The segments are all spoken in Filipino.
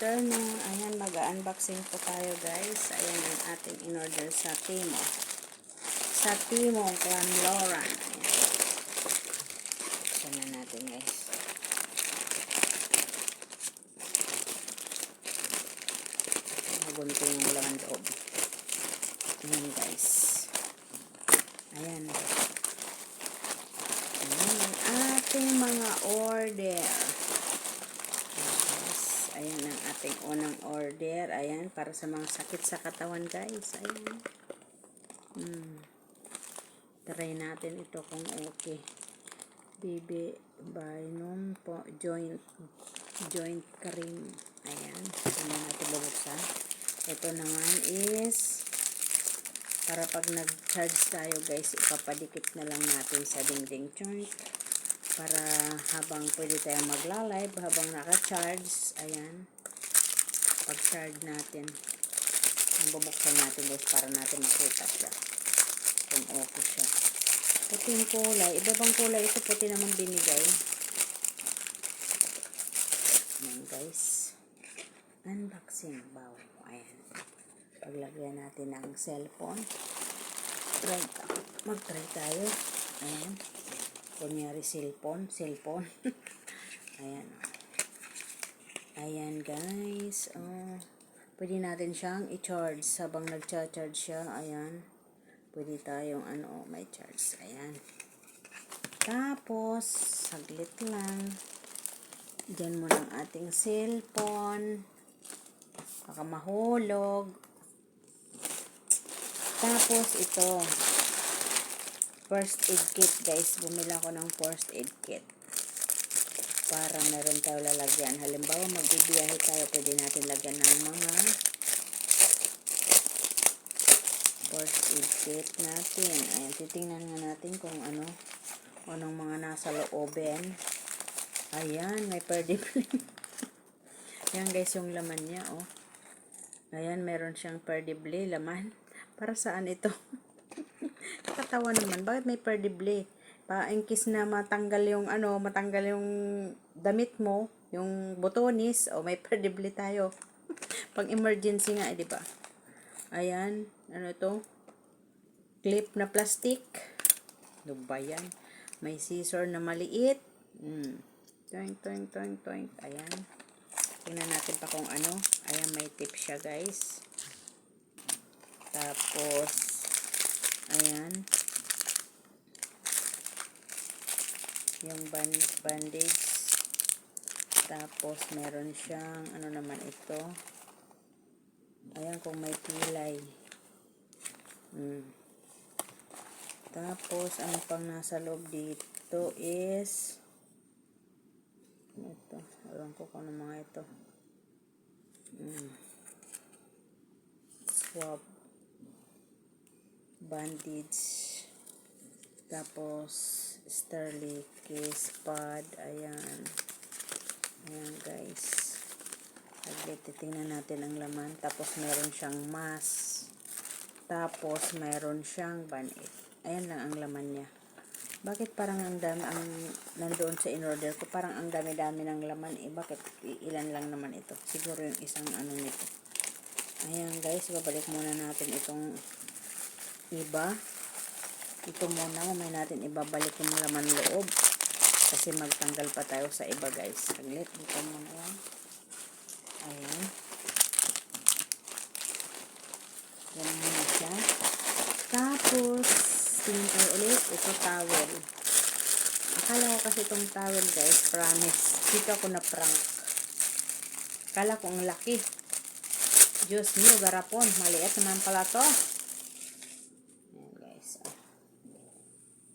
Afternoon, ayan, mag-unboxing po tayo guys. Ayan ang ating in-order sa Timo. Sa Timo, Clanloran. Ayan. Buksan na natin guys. Magunto yung laman loob. Ayan guys. Ayan. Ayan ang ating mga order. Ayan ang ating unang order. Ayan, para sa mga sakit sa katawan guys. Ayan. Try natin ito kung okay. BB Bynum po joint cream. Ayan. Hindi natin bubuksan. Ito naman is para pag nag-charge tayo guys, ipapadikit na lang natin sa dingding joint. Para habang pwede tayong magla-live, habang naka-charge, ayan, pag-charge natin, bubuksan natin guys para natin makita siya kung okay siya. Puting kulay, iba bang kulay ito, puti naman binigay. Ayan guys, unboxing bow. Ayan, paglagyan natin ng cellphone, mag-try tayo. Ayan, kunyari cellphone. Ayan. Ayan guys. Oh, pwede natin siyang i-charge habang nagcha-charge siya. Ayan. Pwede tayong may charge. Ayan. Tapos, saglit lang. Diyan mo ng ating cellphone. Baka mahulog. Tapos, ito. First aid kit guys. Bumila ako ng first aid kit. Para meron tayo lalagyan. Halimbawa, magbibiyahe tayo. Pwede natin lagyan ng mga first aid kit natin. Ayan, titingnan nga natin kung anong mga nasa looben. Ayan, may perdibli. Ayan guys, yung laman niya, oh. Ayan, meron siyang perdibli laman. Para saan ito? Katawa naman. Bakit may perdibli? In case na matanggal yung damit mo, yung botonis, may perdibli tayo. Pang emergency nga, di ba? Ayan, to? Clip na plastic. Ano ba yan? May scissor na maliit. Toing. Ayan. Tingnan natin pa kung ano. Ayan, may tip siya, guys. Tapos, ayan. Yung bandage. Tapos, meron siyang, naman ito. Ayan, kung may pilay. Tapos, ano pang nasa loob dito is, ito. Alam ko kung ano mga ito. Swab. Bandage. Tapos, Sterling case pad. Ayan. Ayan guys. Titingnan natin ang laman. Tapos meron siyang mask. Tapos meron siyang band-aid. Ayan lang ang laman niya. Bakit parang ang dami nandoon sa in-order ko? Parang ang dami-dami ng laman eh. Bakit ilan lang naman ito? Siguro yung isang nito. Ayan guys. Babalik muna natin itong iba. Ito muna, mamaya natin ibabalik yung laman loob. Kasi magtanggal pa tayo sa iba guys. Saglit, dito muna yan. Ayan. Yan muna siya. Tapos, tingin tayo ulit. Ito towel. Akala ko kasi itong towel guys, promise. Dito ako na prank. Akala ko ang laki. Diyos mio, garapon. Maliit naman pala to.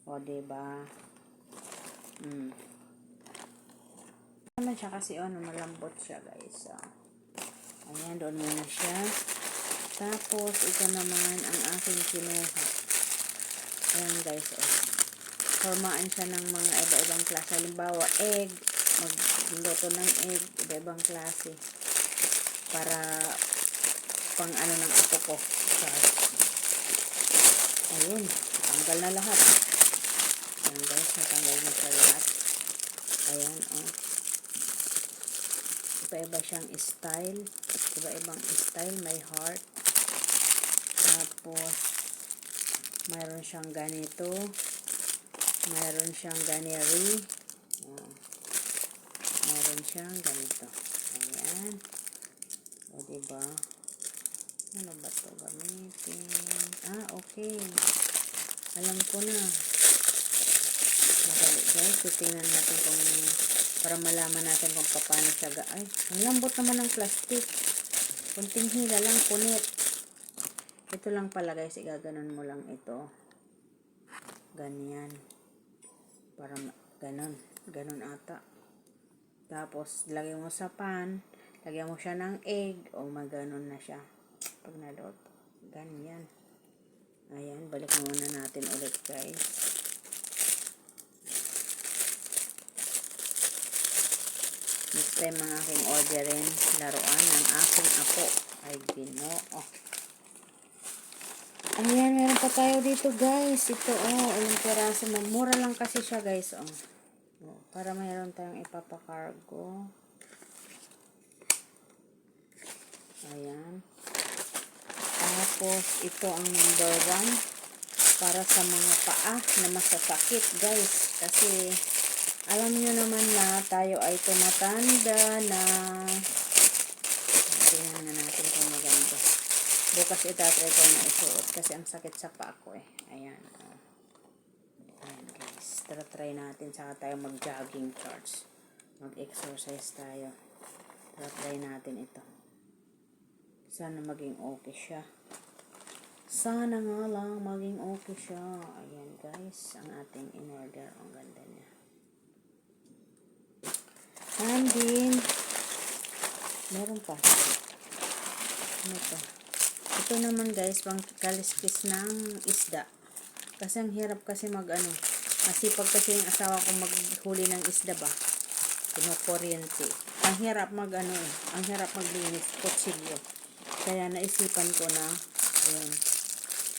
O, diba? Naman siya kasi, malambot siya, guys. Ayan, doon muna siya. Tapos, ito naman ang aking kinuha. Ayan, guys, formaan siya ng mga iba-ibang klase. Halimbawa, egg. Magluto ng egg. Iba-ibang klase. Para pang ng apo ko. Ayun, tanggal na lahat. Ayan guys, natanggal na siya lahat. Ayan, Ito iba-iba siyang style. Iba-ibang style. May heart. Tapos, mayroon siyang ganito. Mayroon siyang ganeri. Mayroon siyang ganito. Ayan. O, diba? Ano ba ito gamitin? Okay. Alam ko na. Madali guys. Titingnan natin kung para malaman natin kung paano siya ay, ang lambot naman ng plastic. Kunting hila lang, punit. Ito lang pala guys. Igaganon mo lang ito. Ganyan. Para ganon. Ganon ata. Tapos, lagyan mo sa pan. Lagyan mo siya ng egg. O, maganon na siya. Pag naluto. Ganyan. Ayan. Balik muna natin ulit guys. Next time mga aking orderin laruan ng aking apo. Ay, Ginoo. Ayan. Meron pa tayo dito guys. Ito ilang piraso. Mura lang kasi siya guys. Para mayroon tayong ipapakargo. Ayan. Tapos, ito ang number 1 para sa mga paa na masasakit, guys. Kasi, alam nyo naman na tayo ay tumatanda na. Tingnan na natin kung maganda. Bukas itatry ko na isuot kasi ang sakit sa paa ko eh. Ayan. Ayan guys. Try natin. Saka tayo mag-jogging charge. Mag-exercise tayo. Try natin ito. Sana maging okay siya. Sana nga lang maging okay siya. Ayan guys. Ang ating in-order. Ang ganda niya. And then, meron pa. Ano to? Ito naman guys, pang kaliskis ng isda. Kasi ang hirap kasi masipag kasi yung asawa ko maghuli ng isda ba. Kinukuryente. Ang hirap ang hirap maglinis, kutsilyo. Kaya naisipan ko na, ayan,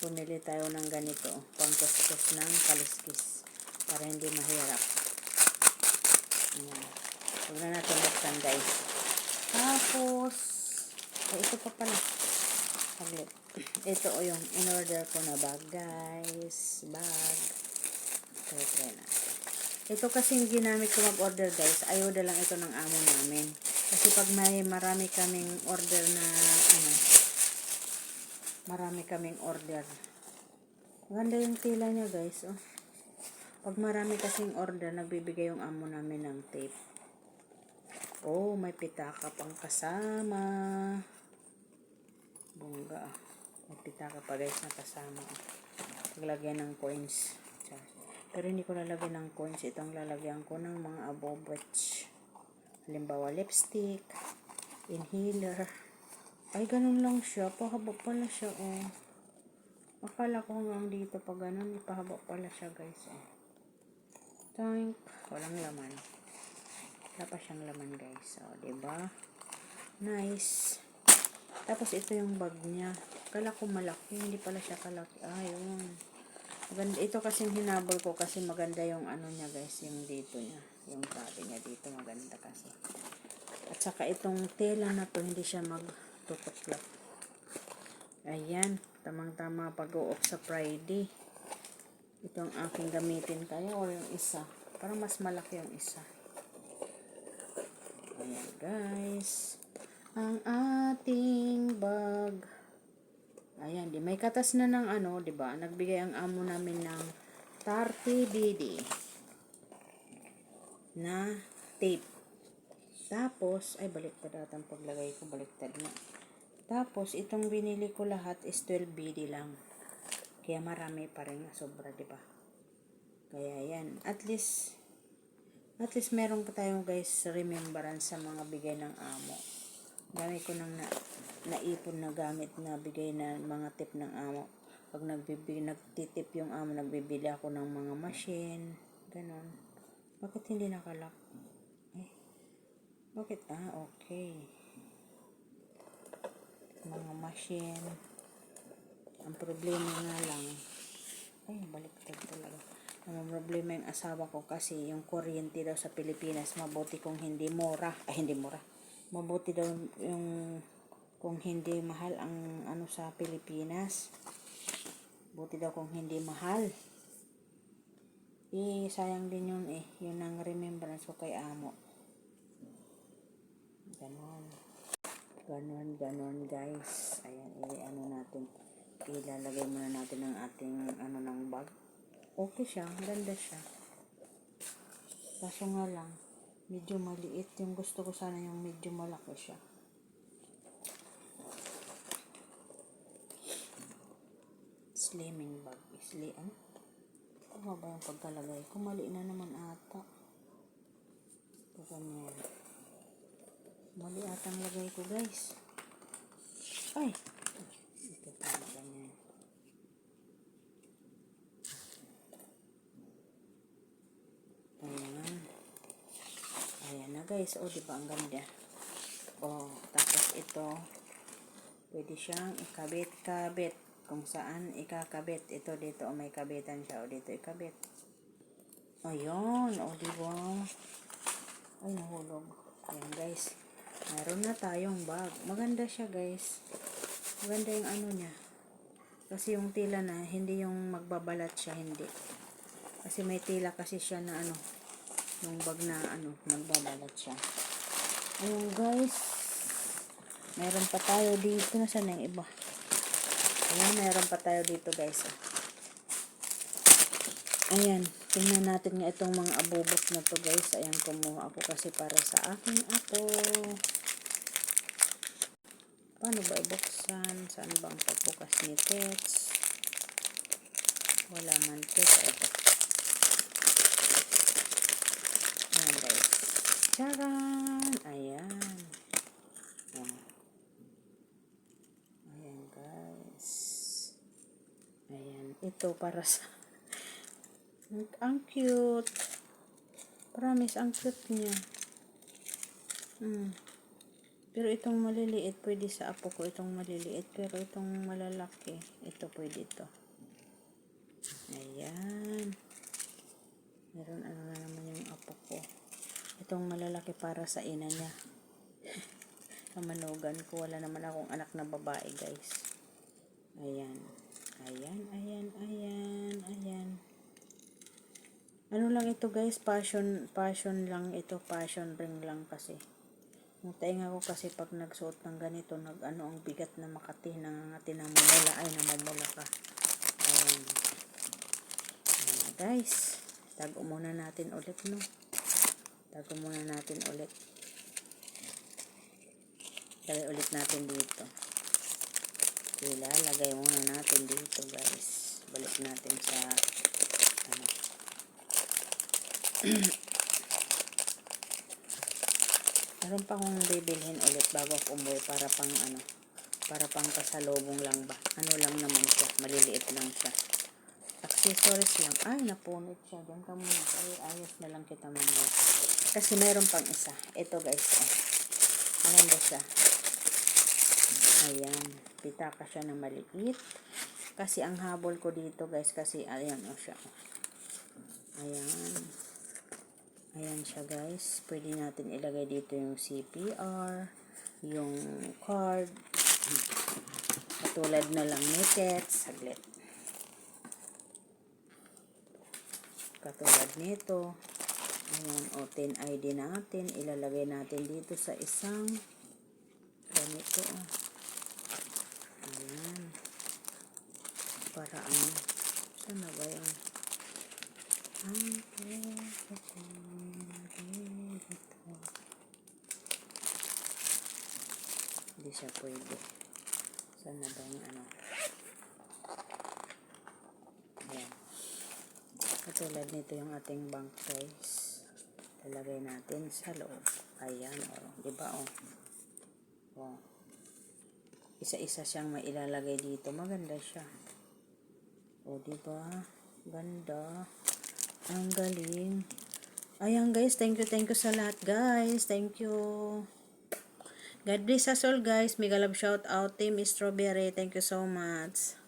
pumili tayo ng ganito, pangkuskus ng kaliskis. Para hindi mahirap. Ayan. Huwag na natin buksan guys. Tapos, ito pa pala. Ito yung in-order ko na bag guys. Bag. Try natin. Ito kasi yung ginamit ko mag-order guys. Ayuda lang ito ng amo namin. Kasi pag marami kaming order na marami kaming order. Ganda yung tila niya guys. Pag marami kasing order, nagbibigay yung amo namin ng tape. May pitaka pang kasama. Bongga. May pitaka pa guys na kasama. Paglagyan ng coins. Pero hindi ko lalagyan ng coins. Itong lalagyan ko ng mga abobwitch. Halimbawa, lipstick, inhaler. Ay, ganun lang siya. Pahaba pala siya, Akala ko hanggang dito pa ganun. Ipahaba pala siya, guys, Tank. Walang laman. Wala pa siyang laman, guys. Diba? Nice. Tapos, ito yung bag niya. Akala ko malaki. Hindi pala siya kalaki. Yun. Maganda. Ito kasing hinabol ko kasi maganda yung niya guys, yung dito niya. Yung tabi niya dito maganda kasi. At saka itong tela na to, hindi siya magtutuklap. Ayan. Tamang-tama pag-o-off sa Friday. Itong aking gamitin kaya or yung isa. Parang mas malaki yung isa. Ayan guys. Ang ating bag. Ayan, may katas na ng di ba? Nagbigay ang amo namin ng 30 BD na tape. Tapos, baliktad ata ang paglagay ko, baliktad na. Tapos, itong binili ko lahat is 12 BD lang. Kaya marami pa rin, sobra, di ba? Kaya yan, at least meron pa tayong guys remembrance sa mga bigay ng amo. Dami ko nang naipon na gamit na bigay na mga tip ng amo. Pag nagtitip yung amo, nagbibili ako ng mga machine. Ganon. Bakit hindi nakalak? Bakit? Okay. Mga machine. Ang problema nga lang, baliktad talaga. Ang problema yung asawa ko kasi yung kuryente daw sa Pilipinas, mabuti kung hindi mura. Hindi mura. Mabuti daw yung kung hindi mahal ang ano sa Pilipinas. Buti daw kung hindi mahal. Sayang din yun eh. Yun ang remembrance ko kay amo. Ganon. Ganon guys. Ayan, ano natin. Ilalagay muna natin ang ating ano ng bag. Okay siya. Ganda siya. Kaso nga lang, medyo maliit. Yung gusto ko sana yung medyo malaki siya. Slimming bag. Ano ba yung pagkalagay? Kumali na naman ata. Ito ganyan. Mali atang lagay ko guys. Ay! Ito pala ganyan. Ayan. Ayan na guys. O, diba ang ganda? O, tapos ito, pwede siyang ikabit-kabit. Kung saan ikakabit. Ito dito, o may kabitan siya. O dito ikabit. Ayun. O, diba? Ay, nahulog. Ayan guys. Meron na tayong bag. Maganda siya guys. Maganda yung ano niya. Kasi yung tila na, hindi yung magbabalat siya, hindi. Kasi may tila kasi siya na ano, yung bag na ano, magbabalat siya. Ayun guys. Meron pa tayo dito. Nasaan na yung iba? Ayan, meron pa tayo dito guys. Ayan, tingnan natin nga itong mga abubot na to guys. Ayan, kumuha ako kasi para sa aking apo. Paano ba ibuksan? Saan bang pagbukas ni Tets? Wala man Tets. Ito. Ayan guys. Charan! Ayan. Ayan guys. Ayan. Ito para sa ang cute. Promise, ang cute niya. Pero itong maliliit, pwede sa apo ko itong maliliit. Pero itong malalaki, ito pwede ito. Ayan. Meron ano na naman yung apo ko. Itong malalaki para sa ina niya. Kamanugan ko. Wala naman akong anak na babae, guys. Ayan. Ayan. Ano lang ito guys, passion lang ito, passion ring lang kasi. Yung tainga ko kasi pag nagsuot ng ganito, ang bigat na Makati, nangangati ng mamula, ay namumula ka. Ayan. Ayan guys, tago muna natin ulit, no? Tago muna natin ulit. Lagay ulit natin dito. Lagay muna natin dito guys. Balik natin sa ano. Meron pa akong bibilhin ulit bago ako umuwi para pang pasalubong lang ba. Ano lang naman siya, maliliit lang siya. Accessories lang. Ay, napunit siya. Diyan ka muna. Ay, ayos na lang kita mamaya. Kasi meron pang isa. Ito guys. Maganda siya. Ayan. Pitaka siya na maliit. Kasi ang habol ko dito guys. Kasi ayan o siya. Ayan. Ayan siya guys. Pwede natin ilagay dito yung CPR. Yung card. Katulad na lang ni Tets. Saglit. Katulad nito. Ayan, o 10 ID natin. Ilalagay natin dito sa isang ganito. Ayan. Para saan na ba yun? Hindi siya pwede. Saan na ba yung ano? Ayan. Katulad nito yung ating bank guys. Lalagay natin sa loob. Ayan, o. Diba, o? O. Isa-isa siyang mailalagay dito. Maganda siya. O, diba? Ganda. Ang galing. Ayan, guys. Thank you sa lahat, guys. Thank you. God bless us all, guys. Mega love shout out, Team Strawberry. Thank you so much.